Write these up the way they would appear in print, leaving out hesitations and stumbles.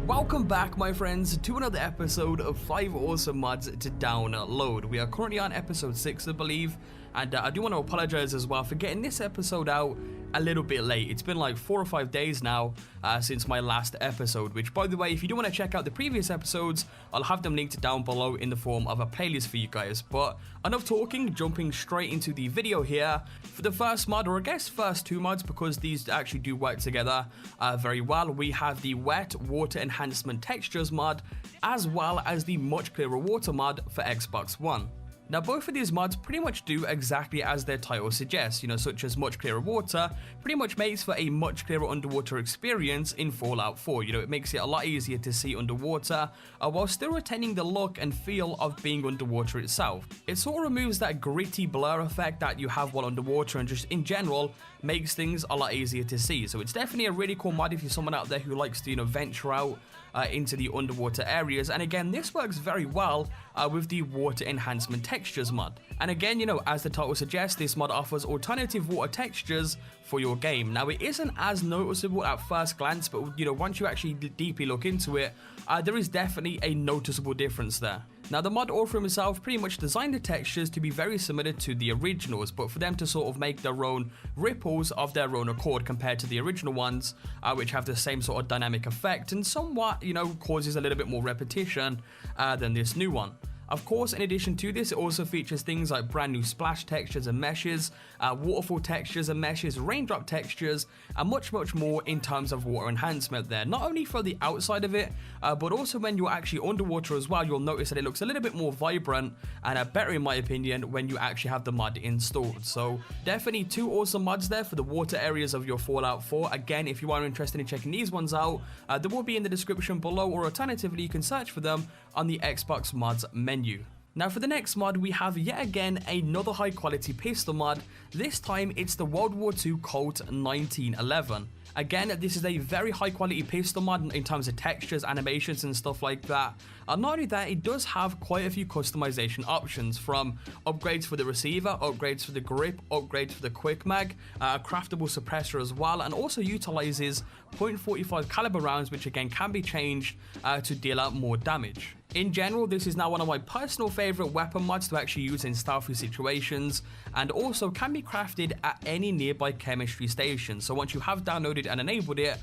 Welcome back, my friends, to another episode of 5 awesome mods to download. We are currently on episode 6, I believe, and I do want to apologize as well for getting this episode out a little bit late. It's been like 4 or 5 days now since my last episode, which, by the way, if you do want to check out the previous episodes, I'll have them linked down below in the form of a playlist for you guys. But enough talking, jumping straight into the video here for the first mod, or I guess first 2 mods, because these actually do work together very well. We have the wet water enhancement textures mod, as well as the much clearer water mod for Xbox One. Now, both of these mods pretty much do exactly as their title suggests, such as much clearer water pretty much makes for a much clearer underwater experience in Fallout 4. It makes it a lot easier to see underwater while still retaining the look and feel of being underwater itself. It sort of removes that gritty blur effect that you have while underwater, and just in general makes things a lot easier to see. So it's definitely a really cool mod if you're someone out there who likes to venture out into the underwater areas. And again, this works very well with the water enhancement textures mod. And again, as the title suggests, this mod offers alternative water textures for your game. Now, it isn't as noticeable at first glance, but once you actually deeply look into it, there is definitely a noticeable difference there. Now, the mod author himself pretty much designed the textures to be very similar to the originals, but for them to sort of make their own ripples of their own accord compared to the original ones, which have the same sort of dynamic effect and somewhat, causes a little bit more repetition than this new one. Of course, in addition to this, it also features things like brand new splash textures and meshes, waterfall textures and meshes, raindrop textures, and much more in terms of water enhancement there. Not only for the outside of it, but also when you're actually underwater as well, you'll notice that it looks a little bit more vibrant and better, in my opinion, when you actually have the mod installed. So definitely 2 awesome mods there for the water areas of your Fallout 4. Again, if you are interested in checking these ones out, they will be in the description below, or alternatively, you can search for them on the Xbox mods menu. Now, for the next mod, we have yet again another high quality pistol mod. This time it's the World War II Colt 1911. Again, this is a very high quality pistol mod in terms of textures, animations and stuff like that. And not only that, it does have quite a few customization options, from upgrades for the receiver, upgrades for the grip, upgrades for the quick mag, a craftable suppressor as well, and also utilizes .45 caliber rounds, which again can be changed to deal out more damage. In general, this is now one of my personal favorite weapon mods to actually use in stealthy situations, and also can be crafted at any nearby chemistry station. So once you have downloaded and enabled it,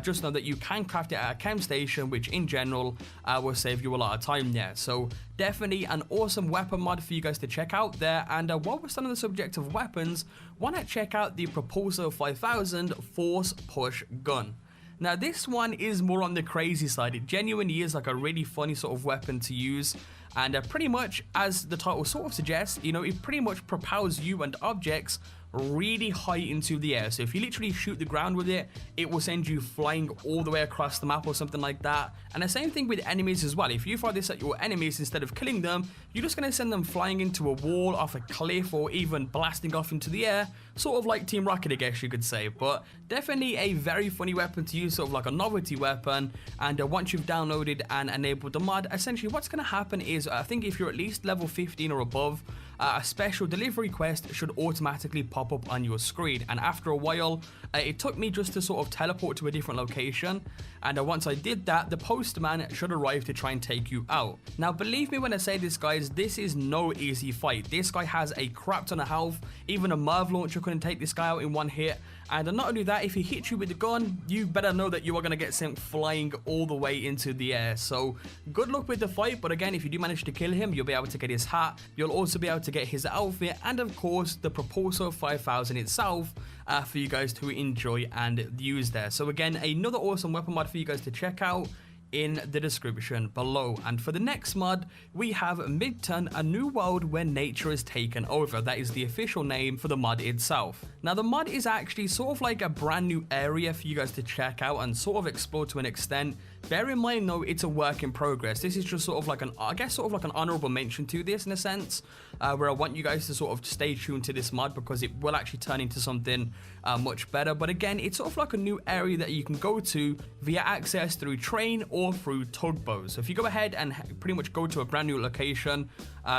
just know that you can craft it at a chem station, which in general will save you a lot of time there. So definitely an awesome weapon mod for you guys to check out there. And while we're still on the subject of weapons, why not check out the Propulsor 5000 Force Push Gun. Now, this one is more on the crazy side. It genuinely is like a really funny sort of weapon to use, and pretty much, as the title sort of suggests, it pretty much propels you and objects really high into the air. So if you literally shoot the ground with it, it will send you flying all the way across the map or something like that. And the same thing with enemies as well. If you fire this at your enemies, instead of killing them, you're just going to send them flying into a wall, off a cliff, or even blasting off into the air, sort of like Team Rocket, I guess you could say. But definitely a very funny weapon to use, sort of like a novelty weapon. And once you've downloaded and enabled the mod, essentially what's going to happen is, I think if you're at least level 15 or above, a special delivery quest should automatically pop up on your screen. And after a while, it took me just to sort of teleport to a different location, and once I did that, the postman should arrive to try and take you out. Now, believe me when I say this, guys, this is no easy fight. This guy has a crap ton of health. Even a Merv launcher couldn't take this guy out in one hit. And not only that, if he hits you with the gun, you better know that you are going to get sent flying all the way into the air. So good luck with the fight, but again, if you do manage to kill him, you'll be able to get his hat, you'll also be able to get his outfit, and of course the Propulsor 5000 itself for you guys to enjoy and use there. So again, another awesome weapon mod for you guys to check out in the description below. And for the next mod, we have Midturn, a new world where nature is taken over. That is the official name for the mod itself. Now, the mod is actually sort of like a brand new area for you guys to check out and sort of explore to an extent. Bear in mind though, it's a work in progress. This is just sort of like an, I guess, sort of like an honorable mention to this in a sense, where I want you guys to sort of stay tuned to this mod, because it will actually turn into something much better. But again, it's sort of like a new area that you can go to via access through train or through tugboats. So if you go ahead and pretty much go to a brand new location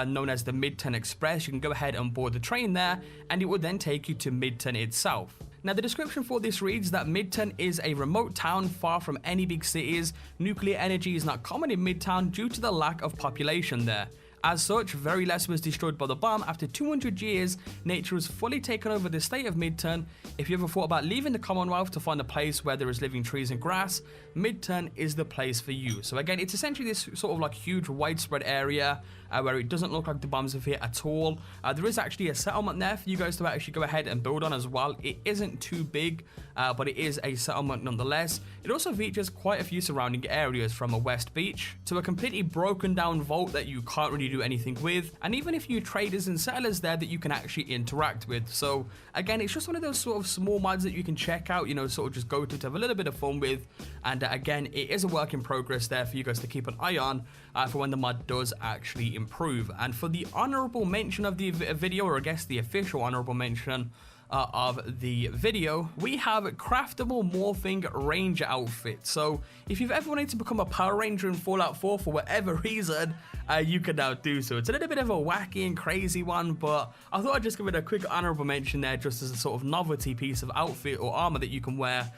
known as the Midturn Express, you can go ahead and board the train there, and it will then take you to Midturn itself. Now, the description for this reads that Midturn is a remote town far from any big cities. Nuclear energy is not common in Midtown due to the lack of population there. As such, very less was destroyed by the bomb. After 200 years, nature has fully taken over the state of Midturn. If you ever thought about leaving the Commonwealth to find a place where there is living trees and grass, Midturn is the place for you. So again, it's essentially this sort of like huge widespread area where it doesn't look like the bombs have hit at all. There is actually a settlement there for you guys to actually go ahead and build on as well. It isn't too big, but it is a settlement nonetheless. It also features quite a few surrounding areas, from a west beach to a completely broken down vault that you can't really do anything with, and even a few traders and settlers there that you can actually interact with. So again, it's just one of those sort of small mods that you can check out, you know, sort of just go to have a little bit of fun with. And again, it is a work in progress there for you guys to keep an eye on for when the mod does actually improve. And for the honorable mention of the video, or I guess the official honorable mention of the video, we have craftable morphing ranger outfit. So if you've ever wanted to become a Power Ranger in Fallout 4 for whatever reason, you can now do so. It's a little bit of a wacky and crazy one, but I thought I'd just give it a quick honorable mention there, just as a sort of novelty piece of outfit or armor that you can wear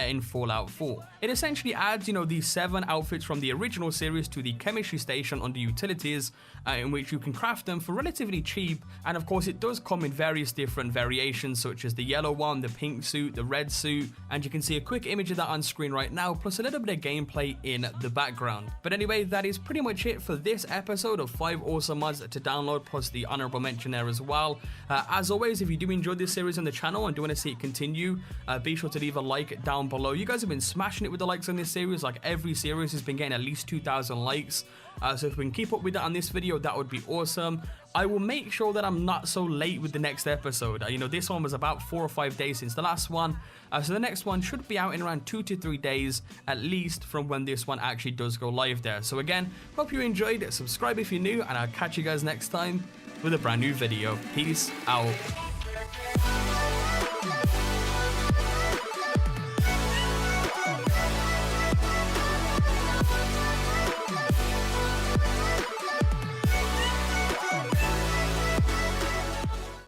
in Fallout 4. It essentially adds, you know, these 7 outfits from the original series to the chemistry station under utilities, in which you can craft them for relatively cheap. And of course, it does come in various different variations, such as the yellow one, the pink suit, the red suit, and you can see a quick image of that on screen right now, plus a little bit of gameplay in the background. But anyway, that is pretty much it for this episode of 5 awesome mods to download, plus the honorable mention there as well. As always, if you do enjoy this series on the channel and do want to see it continue, be sure to leave a like down below. You guys have been smashing it with the likes on this series. Like, every series has been getting at least 2,000 likes. So if we can keep up with that on this video, that would be awesome. I will make sure that I'm not so late with the next episode. You know, this one was about 4 or 5 days since the last one. So the next one should be out in around 2 to 3 days, at least, from when this one actually does go live there. So again, hope you enjoyed. Subscribe if you're new, and I'll catch you guys next time with a brand new video. Peace out.